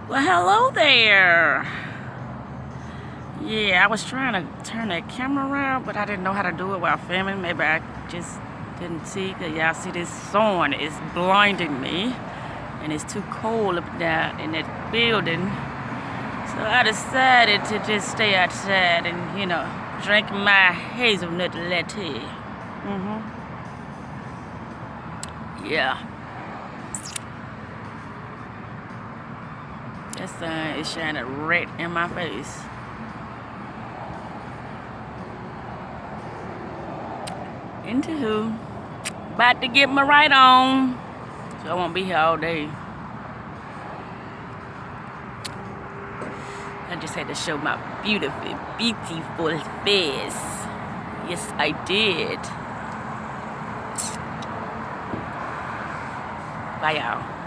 Well, hello there. Yeah, I was trying to turn that camera around, but I didn't know how to do it while filming. Maybe I just didn't see. Cause y'all see this sun is blinding me, and it's too cold up there in that building. So I decided to just stay outside and, drink my hazelnut latte. Yeah. That sun is shining right in my face. Anywho, about to get my ride on, so I won't be here all day. I just had to show my beautiful face. Yes, I did. Bye, y'all.